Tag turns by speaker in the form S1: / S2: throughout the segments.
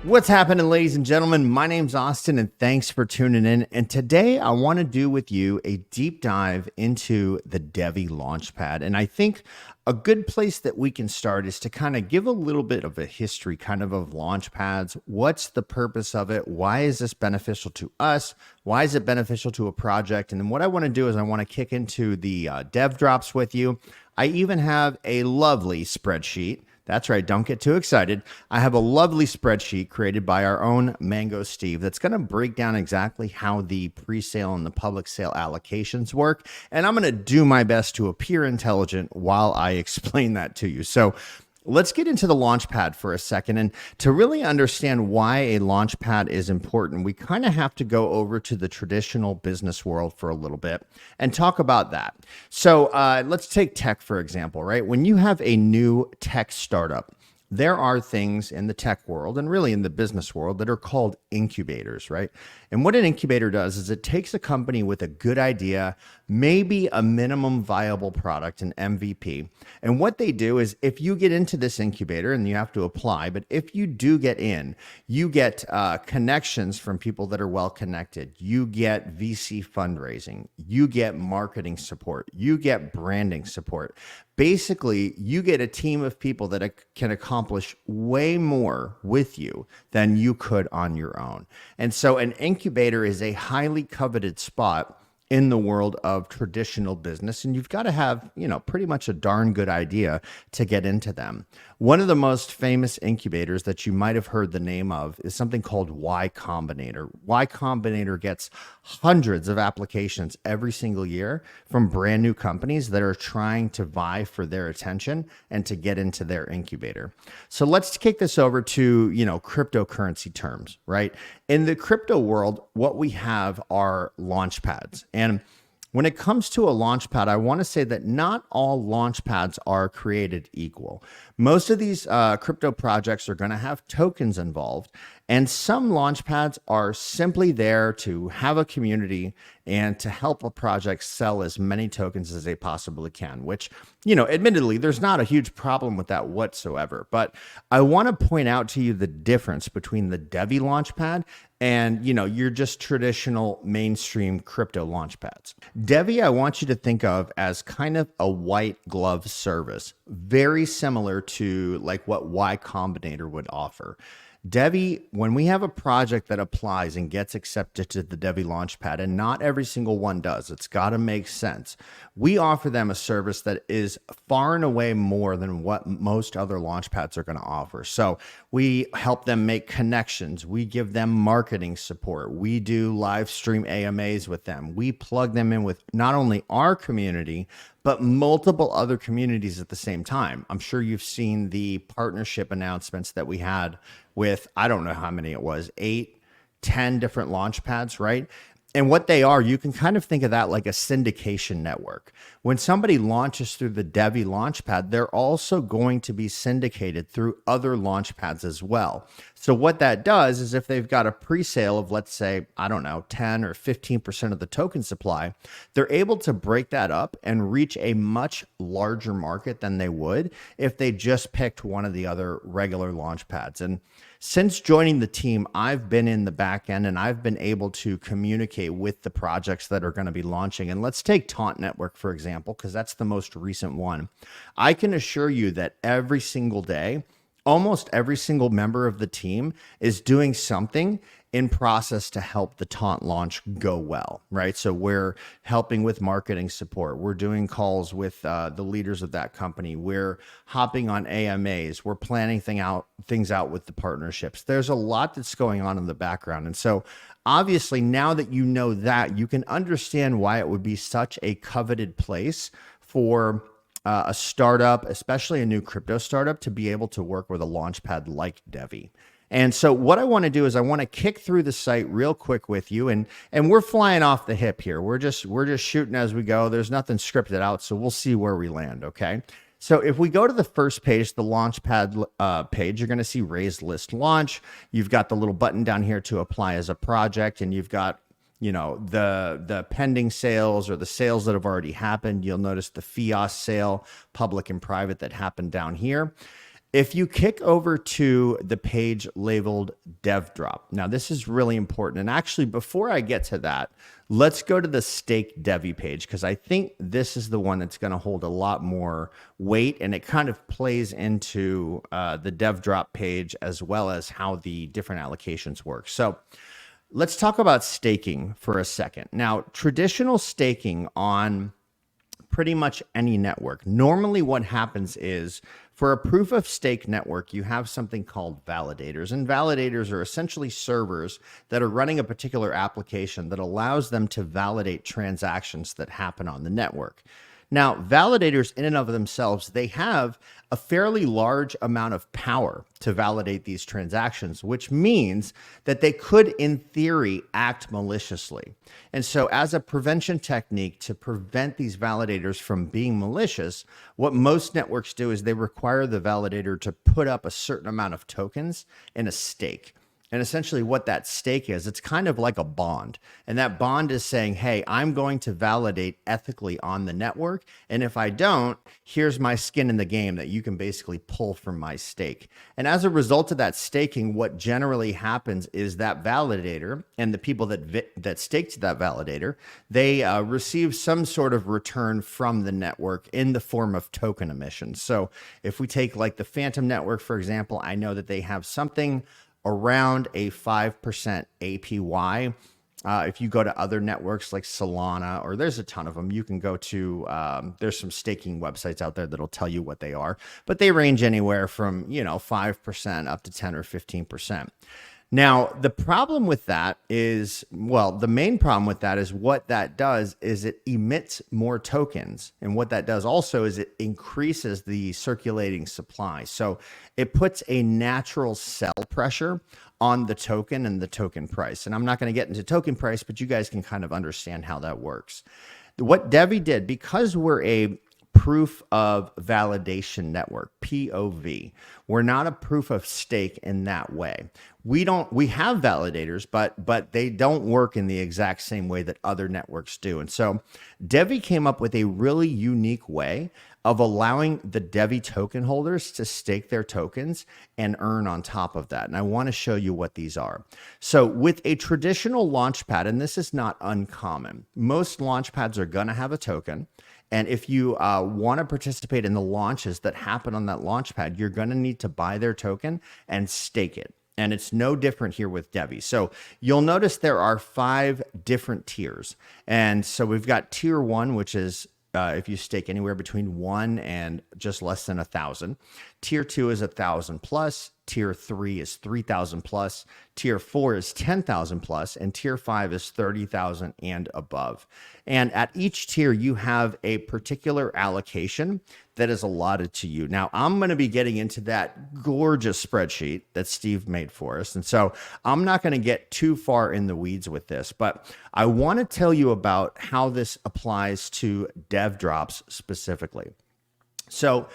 S1: What's happening, ladies and gentlemen? My name's Austin, and thanks for tuning in. And today I want to do with you a deep dive into the DevvE Launchpad. And I think a good place that we can start is to kind of give a little bit of a history of Launchpads. What's the purpose of it? Why is this beneficial to us? Why is it beneficial to a project? And then what I want to do is I want to kick into the dev drops with you. I even have a lovely spreadsheet. That's right. Don't get too excited. I have a lovely spreadsheet created by our own Mango Steve that's going to break down exactly how the pre-sale and the public sale allocations work. And I'm going to do my best to appear intelligent while I explain that to you. So let's get into the Launchpad for a second. And to really understand why a Launchpad is important, we kind of have to go over to the traditional business world for a little bit and talk about that. So let's take tech, for example, right? When you have a new tech startup, there are things in the tech world and really in the business world that are called incubators, right? And what an incubator does is it takes a company with a good idea, maybe a minimum viable product, an MVP. And what they do is if you get into this incubator, and you have to apply, but if you do get in, you get connections from people that are well connected. You get VC fundraising, you get marketing support, you get branding support. Basically, you get a team of people that can accomplish way more with you than you could on your own. And so an incubator is a highly coveted spot in the world of traditional business, and you've got to have, pretty much a darn good idea to get into them. One of the most famous incubators that you might have heard the name of is something called Y Combinator. Y Combinator gets hundreds of applications every single year from brand new companies that are trying to vie for their attention and to get into their incubator. So let's kick this over to, cryptocurrency terms, right? In the crypto world, what we have are launchpads. And when it comes to a launchpad, I want to say that not all launchpads are created equal. Most of these crypto projects are going to have tokens involved, and some launchpads are simply there to have a community and to help a project sell as many tokens as they possibly can, which, admittedly, there's not a huge problem with that whatsoever. But I want to point out to you the difference between the DevvE Launchpad and, your just traditional mainstream crypto launchpads. DevvE, I want you to think of as kind of a white glove service, very similar to like what Y Combinator would offer. DevvE, when we have a project that applies and gets accepted to the DevvE Launchpad, and not every single one does, it's got to make sense. We offer them a service that is far and away more than what most other launchpads are going to offer. So we help them make connections. We give them marketing support. We do live stream AMAs with them. We plug them in with not only our community, but multiple other communities at the same time. I'm sure you've seen the partnership announcements that we had with, I don't know how many it was, 8, 10 different launchpads, right? And what they are, you can kind of think of that like a syndication network. When somebody launches through the DevvE Launchpad, they're also going to be syndicated through other launchpads as well. So what that does is if they've got a pre-sale of, let's say, 10 or 15% of the token supply, they're able to break that up and reach a much larger market than they would if they just picked one of the other regular launchpads. And since joining the team, I've been in the back end and I've been able to communicate with the projects that are going to be launching. And let's take Taunt Network, for example, because that's the most recent one. I can assure you that every single day, almost every single member of the team is doing something in process to help the Taunt launch go well, right? So we're helping with marketing support. We're doing calls with the leaders of that company. We're hopping on AMAs. We're planning things out with the partnerships. There's a lot that's going on in the background. And so obviously now that you know that, you can understand why it would be such a coveted place for a startup, especially a new crypto startup, to be able to work with a launchpad like DevvE. And so what I want to do is I want to kick through the site real quick with you, and we're flying off the hip here. We're just shooting as we go. There's nothing scripted out, so we'll see where we land, okay? So if we go to the first page, the Launchpad page, you're going to see Raise List Launch. You've got the little button down here to apply as a project, and you've got the pending sales or the sales that have already happened. You'll notice the FIAS sale, public and private, that happened down here. If you kick over to the page labeled DevDrop, now this is really important. And actually, before I get to that, let's go to the staked DevvE page, because I think this is the one that's going to hold a lot more weight, and it kind of plays into the DevDrop page as well as how the different allocations work. So let's talk about staking for a second. Now, traditional staking on pretty much any network. Normally what happens is, for a proof of stake network, you have something called validators. And validators are essentially servers that are running a particular application that allows them to validate transactions that happen on the network. Now, validators in and of themselves, they have a fairly large amount of power to validate these transactions, which means that they could, in theory, act maliciously. And so as a prevention technique to prevent these validators from being malicious, what most networks do is they require the validator to put up a certain amount of tokens in a stake. And essentially what that stake is, it's kind of like a bond. And that bond is saying, hey, I'm going to validate ethically on the network. And if I don't, here's my skin in the game that you can basically pull from my stake. And as a result of that staking, what generally happens is that validator and the people that staked that validator, they receive some sort of return from the network in the form of token emissions. So if we take like the Phantom network, for example, I know that they have something around a 5% APY. If you go to other networks like Solana, or there's a ton of them, you can go to, there's some staking websites out there that'll tell you what they are, but they range anywhere from, 5% up to 10 or 15%. Now, the problem with that is, well, the main problem with that is what that does is it emits more tokens. And what that does also is it increases the circulating supply. So it puts a natural sell pressure on the token and the token price. And I'm not going to get into token price, but you guys can kind of understand how that works. What DevvE did, because we're a proof of validation network, POV. We're not a proof of stake in that way. We have validators, but they don't work in the exact same way that other networks do. And so DevvE came up with a really unique way of allowing the DevvE token holders to stake their tokens and earn on top of that. And I want to show you what these are. So with a traditional launchpad, and this is not uncommon, most launchpads are going to have a token. And if you want to participate in the launches that happen on that launchpad, you're going to need to buy their token and stake it. And it's no different here with DevvE. So you'll notice there are 5 different tiers. And so we've got tier 1, which is if you stake anywhere between 1 and just less than 1,000. Tier 2 is 1,000 plus. Tier 3 is 3,000 plus. Tier 4 is 10,000 plus, and tier 5 is 30,000 and above. And at each tier, you have a particular allocation that is allotted to you. Now, I'm going to be getting into that gorgeous spreadsheet that Steve made for us. And so I'm not going to get too far in the weeds with this, but I want to tell you about how this applies to DevDrops specifically. So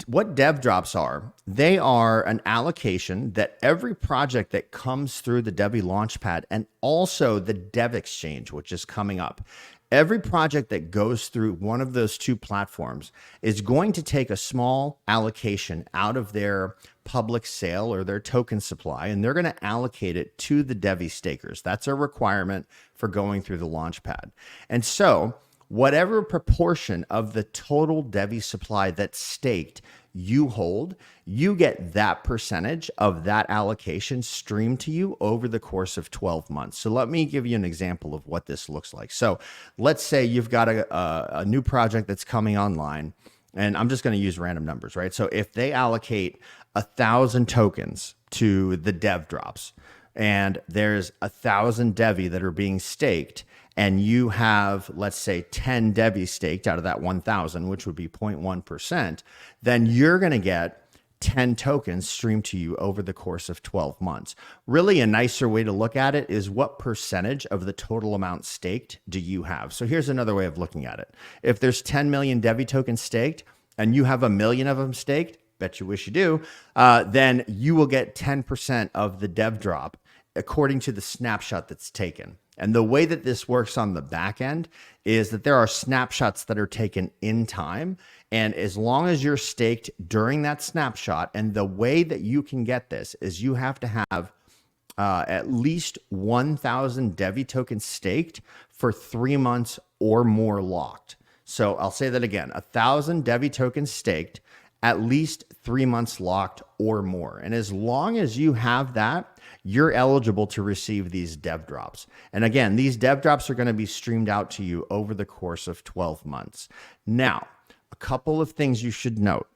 S1: what DevDrops are, they are an allocation that every project that comes through the DevvE Launchpad and also the Dev Exchange, which is coming up, every project that goes through one of those 2 platforms is going to take a small allocation out of their public sale or their token supply, and they're going to allocate it to the DevvE stakers. That's a requirement for going through the Launchpad. And so whatever proportion of the total DevvE supply that's staked you hold, you get that percentage of that allocation streamed to you over the course of 12 months. So let me give you an example of what this looks like. So let's say you've got a new project that's coming online, and I'm just going to use random numbers, right? So if they allocate 1,000 tokens to the DevDrops, and there's 1,000 DevvE that are being staked, and you have, let's say, 10 DevvE staked out of that 1,000, which would be 0.1%, then you're going to get 10 tokens streamed to you over the course of 12 months. Really, a nicer way to look at it is what percentage of the total amount staked do you have? So here's another way of looking at it. If there's 10 million DevvE tokens staked and you have 1 million of them staked, bet you wish you do, then you will get 10% of the DevDrop according to the snapshot that's taken. And the way that this works on the back end is that there are snapshots that are taken in time. And as long as you're staked during that snapshot, and the way that you can get this is you have to have at least 1,000 DevvE tokens staked for 3 months or more locked. So I'll say that again, 1,000 DevvE tokens staked, at least 3 months locked or more. And as long as you have that, you're eligible to receive these dev drops. And again, these dev drops are going to be streamed out to you over the course of 12 months. Now, a couple of things you should note.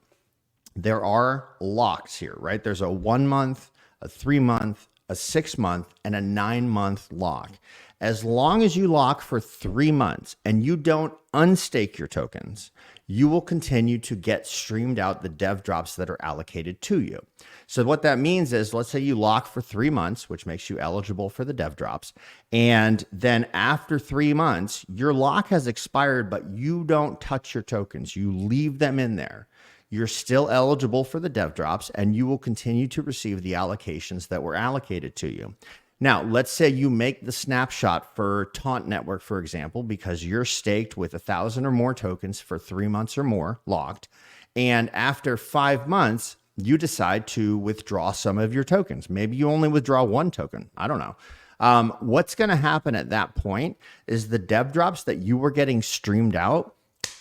S1: There are locks here, right? There's a 1 month, a 3 month, a 6 month, and a 9 month lock. As long as you lock for 3 months and you don't unstake your tokens, you will continue to get streamed out the dev drops that are allocated to you. So what that means is, let's say you lock for 3 months, which makes you eligible for the dev drops. And then after 3 months, your lock has expired, but you don't touch your tokens. You leave them in there. You're still eligible for the dev drops, and you will continue to receive the allocations that were allocated to you. Now, let's say you make the snapshot for Taunt Network, for example, because you're staked with 1,000 or more tokens for 3 months or more locked. And after 5 months, you decide to withdraw some of your tokens. Maybe you only withdraw 1 token. I don't know. What's going to happen at that point is the dev drops that you were getting streamed out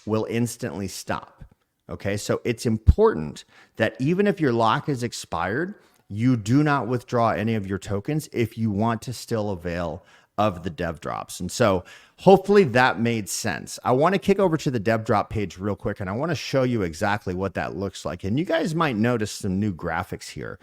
S1: will instantly stop. Okay, so it's important that even if your lock is expired, you do not withdraw any of your tokens if you want to still avail of the dev drops. And so hopefully that made sense. I want to kick over to the dev drop page real quick, and I want to show you exactly what that looks like. And you guys might notice some new graphics here.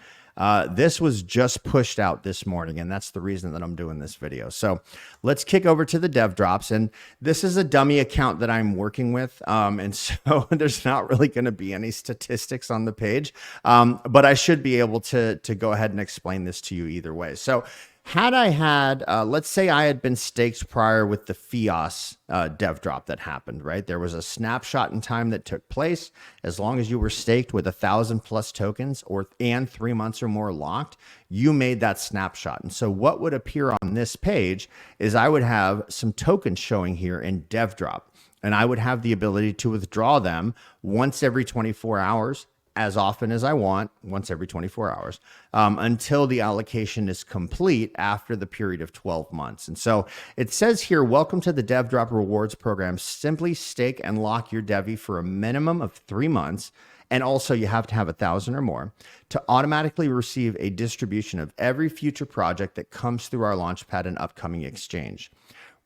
S1: This was just pushed out this morning, and that's the reason that I'm doing this video. So let's kick over to the dev drops. And this is a dummy account that I'm working with. And so there's not really going to be any statistics on the page, but I should be able to go ahead and explain this to you either way. So had I had, let's say I had been staked prior with the FIOS dev drop that happened, right? There was a snapshot in time that took place. As long as you were staked with 1,000 plus tokens and 3 months or more locked, you made that snapshot. And so what would appear on this page is I would have some tokens showing here in dev drop, and I would have the ability to withdraw them once every 24 hours, as often as I want, once every 24 hours, until the allocation is complete after the period of 12 months. And so it says here, welcome to the Dev Drop Rewards Program. Simply stake and lock your DevvE for a minimum of 3 months. And also you have to have 1,000 or more to automatically receive a distribution of every future project that comes through our Launchpad and upcoming exchange.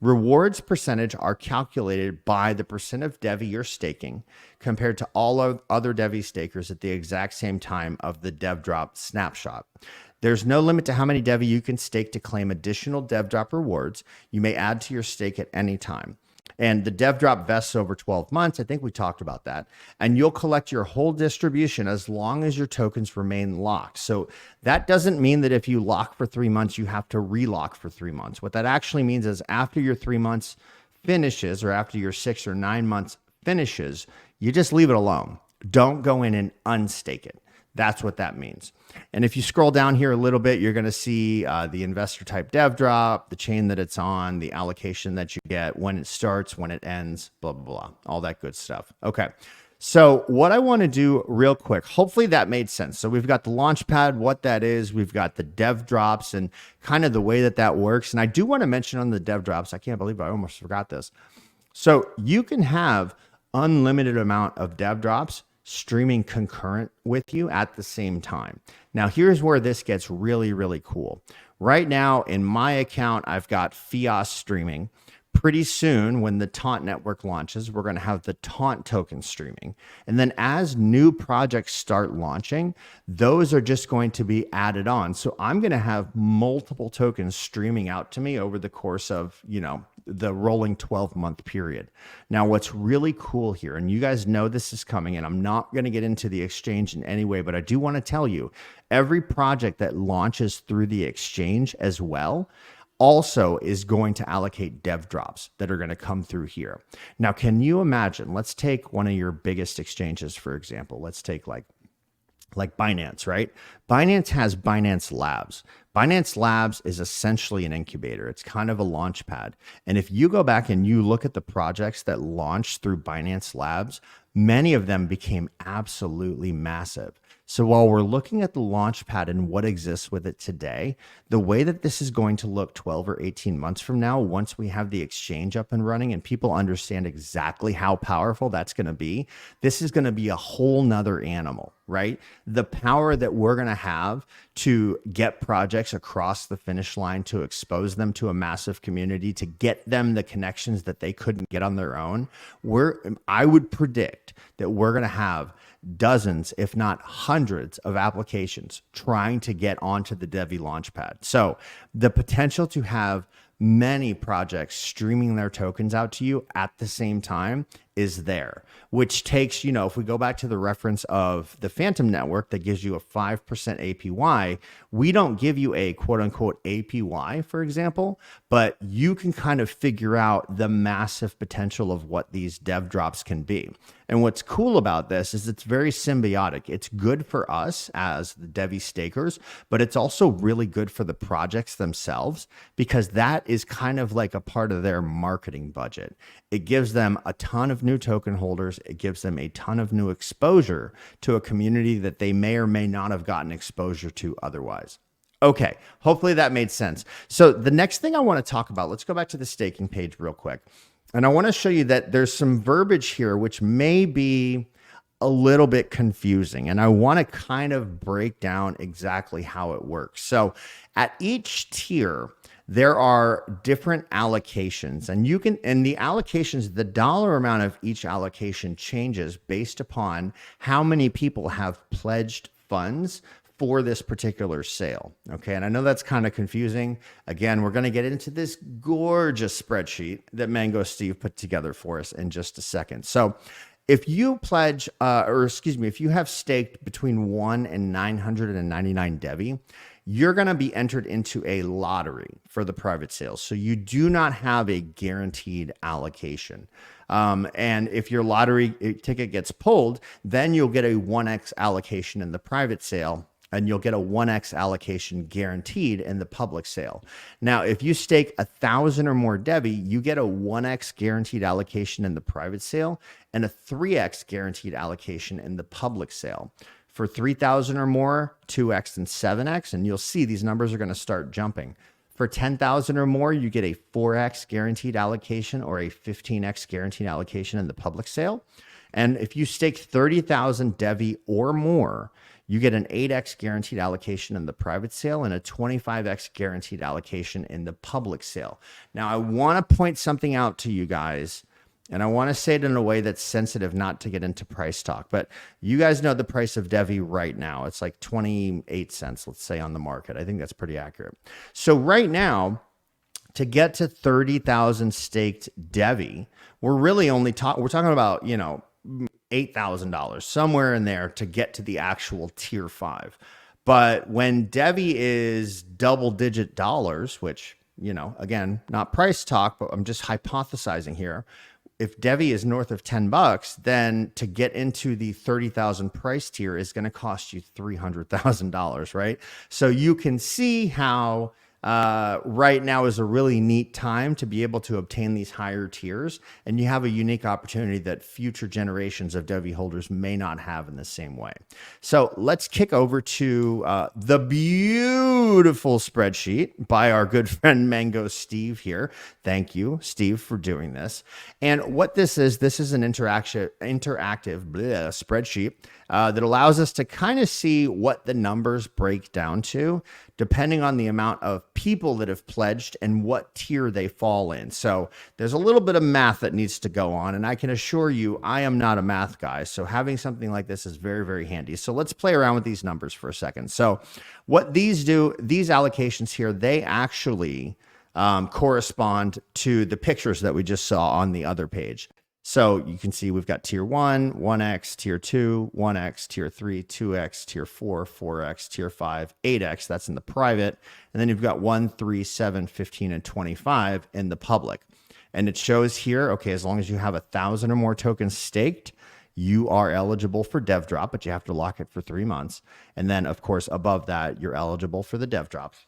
S1: Rewards percentage are calculated by the percent of DevvE you're staking compared to all of other DevvE stakers at the exact same time of the dev drop snapshot. There's no limit to how many DevvE you can stake to claim additional dev drop rewards. You may add to your stake at any time. And the dev drop vests over 12 months. I think we talked about that. And you'll collect your whole distribution as long as your tokens remain locked. So that doesn't mean that if you lock for 3 months, you have to relock for 3 months. What that actually means is after your 3 months finishes, or after your 6 or 9 months finishes, you just leave it alone. Don't go in and unstake it. That's what that means. And if you scroll down here a little bit, you're going to see the investor type dev drop, the chain that it's on, the allocation that you get, when it starts, when it ends, blah, blah, blah, all that good stuff. Okay. So what I want to do real quick, hopefully that made sense. So we've got the Launchpad, what that is. We've got the dev drops and kind of the way that that works. And I do want to mention on the dev drops, I can't believe I almost forgot this. So you can have unlimited amount of dev drops streaming concurrent with you at the same time. Now, here's where this gets really, really cool. Right now in my account, I've got FIOS streaming. Pretty soon, when the Taunt network launches, we're going to have the Taunt token streaming. And then as new projects start launching, those are just going to be added on. So I'm going to have multiple tokens streaming out to me over the course of, the rolling 12-month period. Now, what's really cool here, and you guys know this is coming, and I'm not going to get into the exchange in any way, but I do want to tell you, every project that launches through the exchange as well also is going to allocate dev drops that are going to come through here. Now, can you imagine, let's take one of your biggest exchanges, for example. Let's take like Binance, right? Binance has Binance Labs. Binance Labs is essentially an incubator. It's kind of a launch pad. And if you go back and you look at the projects that launched through Binance Labs, many of them became absolutely massive. So while we're looking at the Launchpad and what exists with it today, the way that this is going to look 12 or 18 months from now, once we have the exchange up and running and people understand exactly how powerful that's going to be, this is going to be a whole nother animal, right? The power that we're going to have to get projects across the finish line, to expose them to a massive community, to get them the connections that they couldn't get on their own. I would predict that we're going to have dozens, if not hundreds of applications trying to get onto the DevvE Launchpad. So the potential to have many projects streaming their tokens out to you at the same time is there, which takes, if we go back to the reference of the Phantom Network that gives you a 5% APY, we don't give you a quote unquote APY, for example, but you can kind of figure out the massive potential of what these dev drops can be. And what's cool about this is it's very symbiotic. It's good for us as the DevvE stakers, but it's also really good for the projects themselves, because that is kind of like a part of their marketing budget. It gives them a ton of new token holders. It gives them a ton of new exposure to a community that they may or may not have gotten exposure to otherwise. Okay, hopefully that made sense. So the next thing I want to talk about, let's go back to the staking page real quick. And I want to show you that there's some verbiage here which may be a little bit confusing, and I want to kind of break down exactly how it works. So at each tier, there are different allocations, and the allocations, the dollar amount of each allocation changes based upon how many people have pledged funds for this particular sale. Okay. And I know that's kind of confusing. Again, we're going to get into this gorgeous spreadsheet that Mango Steve put together for us in just a second. So if you pledge, if you have staked between 1 and 999 DevvE, you're going to be entered into a lottery for the private sales. So you do not have a guaranteed allocation. And if your lottery ticket gets pulled, then you'll get a 1x allocation in the private sale, and you'll get a 1x allocation guaranteed in the public sale. Now, if you stake 1,000 or more DevvE, you get a 1x guaranteed allocation in the private sale and a 3x guaranteed allocation in the public sale. For 3,000 or more, 2x and 7x, and you'll see these numbers are going to start jumping. For 10,000 or more, you get a 4x guaranteed allocation or a 15x guaranteed allocation in the public sale. And if you stake 30,000 DevvE or more, you get an 8x guaranteed allocation in the private sale and a 25x guaranteed allocation in the public sale. Now, I want to point something out to you guys, and I want to say it in a way that's sensitive, not to get into price talk, but you guys know the price of DevvE right now. It's like 28 cents, let's say, on the market. I think that's pretty accurate. So right now, to get to 30,000 staked DevvE, we're really only we're talking about, $8,000, somewhere in there to get to the actual tier 5. But when DevvE is double-digit dollars, which, again, not price talk, but I'm just hypothesizing here. If DevvE is north of $10, then to get into the 30,000 price tier is going to cost you $300,000, right? So you can see how right now is a really neat time to be able to obtain these higher tiers, and you have a unique opportunity that future generations of DevvE holders may not have in the same way. So let's kick over to the beautiful spreadsheet by our good friend Mango Steve here. Thank you, Steve, for doing this. And what this is an interactive spreadsheet that allows us to kind of see what the numbers break down to, depending on the amount of people that have pledged and what tier they fall in. So there's a little bit of math that needs to go on, and I can assure you I am not a math guy, so having something like this is very, very handy. So let's play around with these numbers for a second. So what these do, these allocations here, they actually correspond to the pictures that we just saw on the other page. So you can see we've got tier 1, 1x, tier 2, 1x, tier 3, 2x, tier 4, 4x, tier 5, 8x, that's in the private. And then you've got 1, 3, 7, 15, and 25 in the public. And it shows here, okay, as long as you have 1,000 or more tokens staked, you are eligible for dev drop, but you have to lock it for 3 months. And then, of course, above that, you're eligible for the dev drops.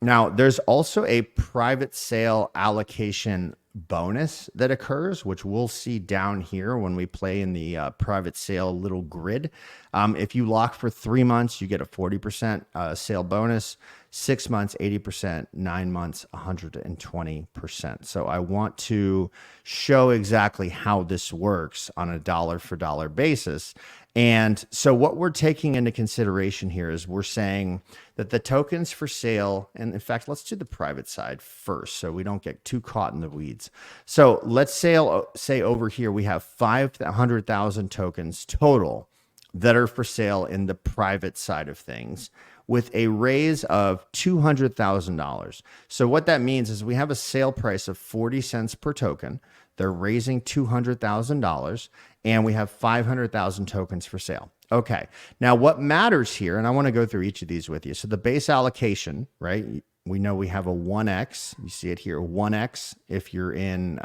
S1: Now, there's also a private sale allocation bonus that occurs, which we'll see down here when we play in the private sale little grid. If you lock for 3 months, you get a 40% sale bonus, 6 months, 80%, 9 months, 120%. So I want to show exactly how this works on a dollar for dollar basis. And so what we're taking into consideration here is we're saying that the tokens for sale, and in fact, let's do the private side first so we don't get too caught in the weeds. So let's say over here we have 500,000 tokens total that are for sale in the private side of things with a raise of $200,000. So what that means is we have a sale price of 40 cents per token. They're raising $200,000 and we have 500,000 tokens for sale. Okay. Now what matters here, and I want to go through each of these with you. So the base allocation, right? We know we have a 1x. You see it here, 1x if you're in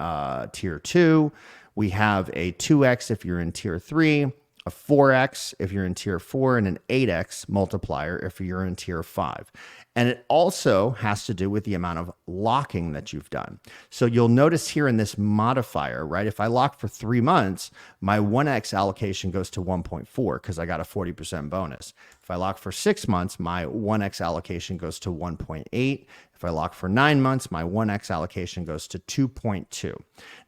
S1: tier 2. We have a 2x if you're in tier 3. A 4x if you're in tier 4, and an 8x multiplier if you're in tier 5. And it also has to do with the amount of locking that you've done. So you'll notice here in this modifier, right? If I lock for 3 months, my 1x allocation goes to 1.4 because I got a 40% bonus. If I lock for 6 months, my 1x allocation goes to 1.8. If I lock for 9 months, my 1x allocation goes to 2.2.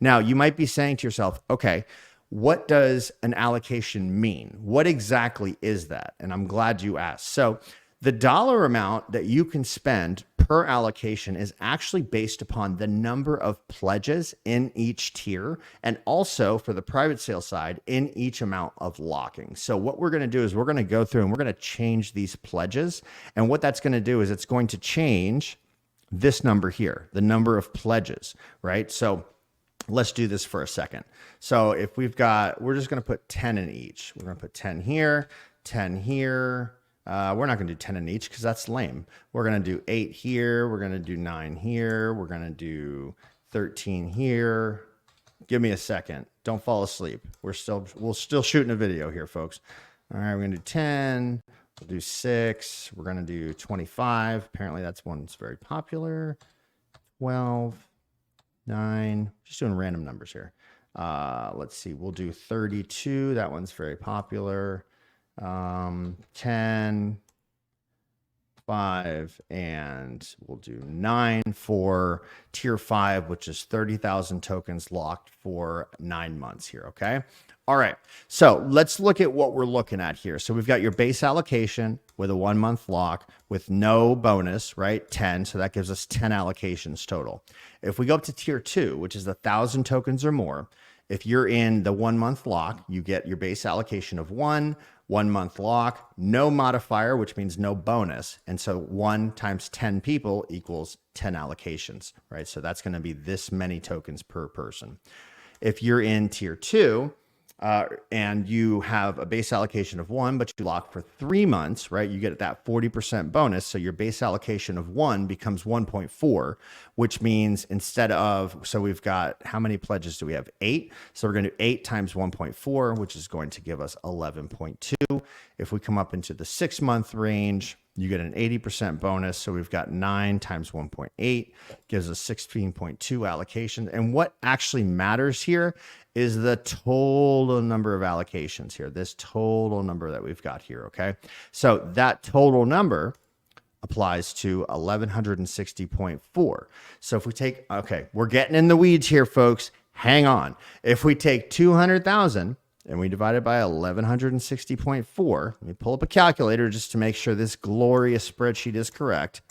S1: Now, you might be saying to yourself, okay, what does an allocation mean? What exactly is that? And I'm glad you asked. So the dollar amount that you can spend per allocation is actually based upon the number of pledges in each tier, and also for the private sale side in each amount of locking. So what we're going to do is we're going to go through and we're going to change these pledges. And what that's going to do is it's going to change this number here, the number of pledges, right? So let's do this for a second. So if we've got, we're just going to put 10 in each. We're going to put 10 here, 10 here. We're not going to do 10 in each because that's lame. We're going to do 8 here. We're going to do 9 here. We're going to do 13 here. Give me a second. Don't fall asleep. We're still shooting a video here, folks. All right, we're going to do 10. We'll do 6. We're going to do 25. Apparently that's one that's very popular. 12. 9, just doing random numbers here. Let's see, we'll do 32. That one's very popular. 10, 5, and we'll do 9 for tier 5, which is 30,000 tokens locked for 9 months here. Okay. All right. So let's look at what we're looking at here. So we've got your base allocation with a 1 month lock with no bonus, right? 10. So that gives us 10 allocations total. If we go up to tier 2, which is 1,000 tokens or more, if you're in the 1 month lock, you get your base allocation of 1 month lock, no modifier, which means no bonus. And so 1 times 10 people equals 10 allocations, right? So that's going to be this many tokens per person. If you're in tier 2, and you have a base allocation of 1, but you lock for 3 months, right? You get that 40% bonus. So your base allocation of 1 becomes 1.4, which means instead of, so we've got, how many pledges do we have? 8. So we're going to do 8 times 1.4, which is going to give us 11.2. If we come up into the 6 month range, you get an 80% bonus. So we've got 9 times 1.8 gives us 16.2 allocation. And what actually matters here is the total number of allocations here, this total number that we've got here. Okay. So that total number applies to 1160.4. So if we take, okay, we're getting in the weeds here, folks. Hang on. If we take 200,000 and we divide it by 1160.4, let me pull up a calculator just to make sure this glorious spreadsheet is correct.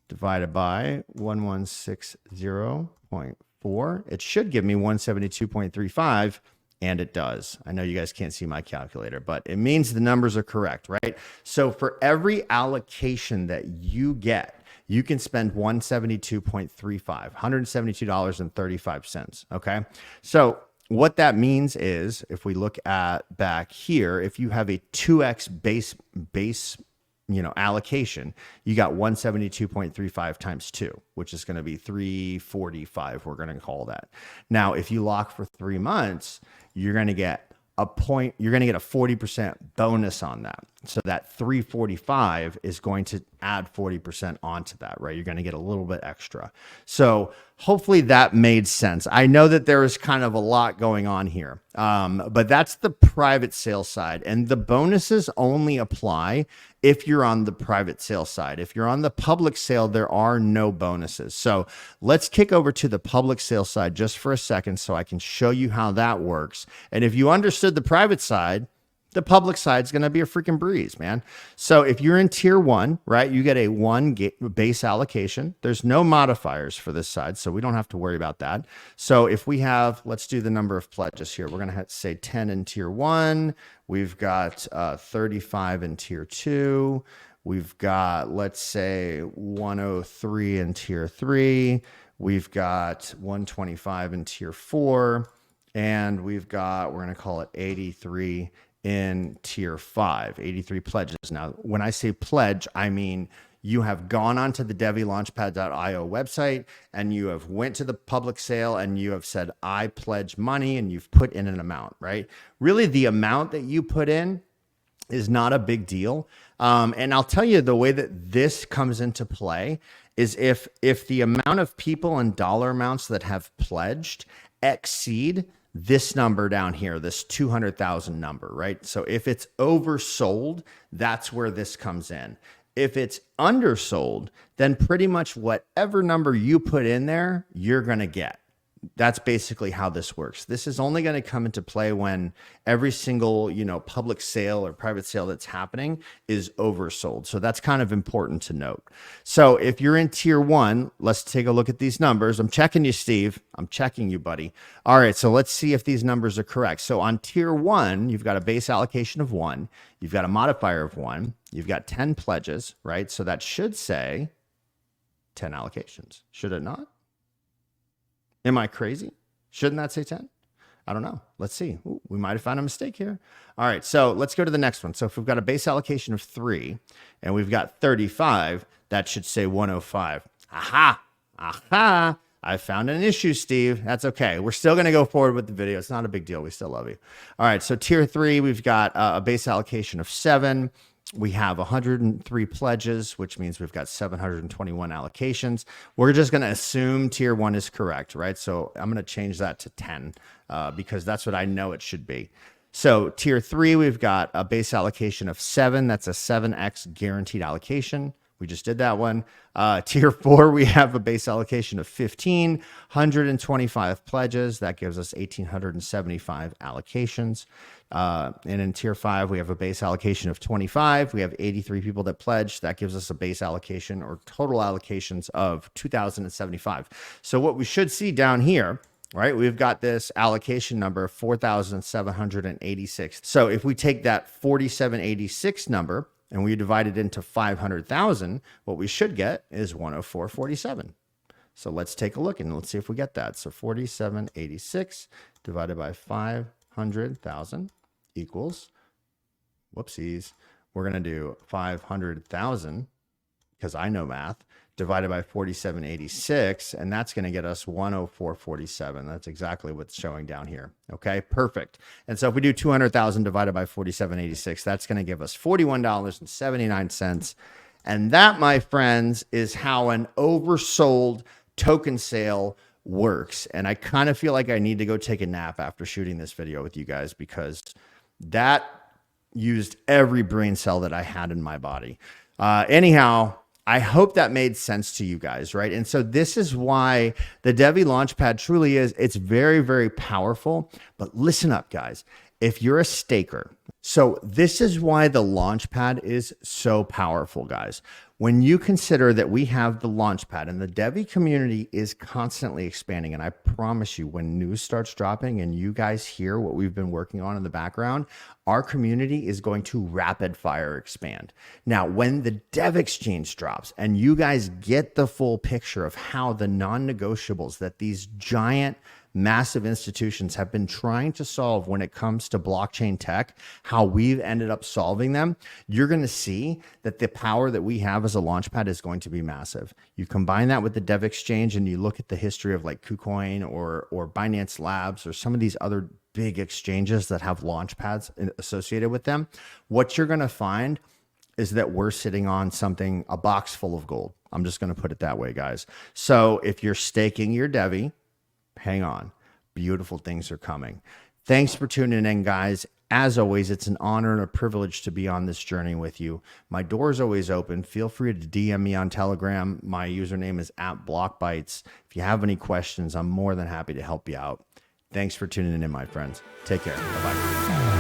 S1: Divided by 1160.4. It should give me 172.35, and it does. I know you guys can't see my calculator, but it means the numbers are correct, right? So for every allocation that you get, you can spend $172.35, $172.35, okay? So what that means is, if we look at back here, if you have a 2x base allocation, you got 172.35 times 2, which is going to be 345. We're going to call that. Now, if you lock for 3 months, you're going to get a 40% bonus on that. So that 345 is going to add 40% onto that, right? You're going to get a little bit extra. So hopefully that made sense. I know that there is kind of a lot going on here, but that's the private sale side. And the bonuses only apply if you're on the private sale side. If you're on the public sale, there are no bonuses. So let's kick over to the public sale side just for a second so I can show you how that works. And if you understood the private side, the public side is going to be a freaking breeze, man. So if you're in tier 1, right, you get a base allocation. There's no modifiers for this side, so we don't have to worry about that. So if we have, let's do the number of pledges here. We're going to have to say 10 in tier 1. We've got 35 in tier 2. We've got, let's say, 103 in tier 3. We've got 125 in tier 4. And we've got, we're going to call it 83 in tier 5, 83 pledges. Now, when I say pledge, I mean you have gone onto the DevvELaunchpad.io website and you have went to the public sale and you have said, I pledge money, and you've put in an amount, right? Really, the amount that you put in is not a big deal. And I'll tell you the way that this comes into play is if the amount of people and dollar amounts that have pledged exceed this number down here, this 200,000 number, right? So if it's oversold, that's where this comes in. If it's undersold, then pretty much whatever number you put in there, you're going to get. That's basically how this works. This is only going to come into play when every single, public sale or private sale that's happening is oversold. So that's kind of important to note. So if you're in tier 1, let's take a look at these numbers. I'm checking you, Steve. I'm checking you, buddy. All right. So let's see if these numbers are correct. So on tier 1, you've got a base allocation of 1. You've got a modifier of 1. You've got 10 pledges, right? So that should say 10 allocations. Should it not? Am I crazy? Shouldn't that say 10? I don't know. Let's see. Ooh, we might have found a mistake here. All right, so let's go to the next one. So if we've got a base allocation of 3 and we've got 35, that should say 105. Aha, aha. I found an issue, Steve. That's okay. We're still going to go forward with the video. It's not a big deal. We still love you. All right, so tier 3, we've got a base allocation of 7. We have 103 pledges, which means we've got 721 allocations. We're just going to assume tier 1 is correct, right? So I'm going to change that to 10 because that's what I know it should be. So tier 3, we've got a base allocation of 7. That's a 7x guaranteed allocation. We just did that one. Tier 4, we have a base allocation of 15, 125 pledges. That gives us 1,875 allocations. And in tier 5, we have a base allocation of 25. We have 83 people that pledge. That gives us a base allocation or total allocations of 2,075. So what we should see down here, right, we've got this allocation number of 4,786. So if we take that 4,786 number and we divide it into 500,000, what we should get is 104.47. So let's take a look and let's see if we get that. So 4,786 divided by 500,000 equals, whoopsies, we're going to do 500,000 because I know math, divided by 4,786, and that's going to get us 104.47. That's exactly what's showing down here. Okay, perfect. And so if we do 200,000 divided by 4,786, that's going to give us $41.79. And that, my friends, is how an oversold token sale works. And I kind of feel like I need to go take a nap after shooting this video with you guys because that used every brain cell that I had in my body. Anyhow, I hope that made sense to you guys, right? And so this is why the DevvE Launchpad truly is, it's very, very powerful. But listen up, guys. If you're a staker, so this is why the Launchpad is so powerful, guys. When you consider that we have the Launchpad and the DevvE community is constantly expanding, and I promise you, when news starts dropping and you guys hear what we've been working on in the background, our community is going to rapid fire expand. Now, when the Dev Exchange drops and you guys get the full picture of how the non-negotiables that these giant massive institutions have been trying to solve when it comes to blockchain tech, how we've ended up solving them, you're going to see that the power that we have as a launchpad is going to be massive. You combine that with the Dev Exchange and you look at the history of like KuCoin or Binance Labs or some of these other big exchanges that have launchpads associated with them, what you're going to find is that we're sitting on something, a box full of gold. I'm just going to put it that way, guys. So if you're staking your DevvE, hang on. Beautiful things are coming. Thanks for tuning in, guys. As always, it's an honor and a privilege to be on this journey with you. My door is always open. Feel free to DM me on Telegram. My username is @blockbytes. If you have any questions, I'm more than happy to help you out. Thanks for tuning in, my friends. Take care. Bye-bye.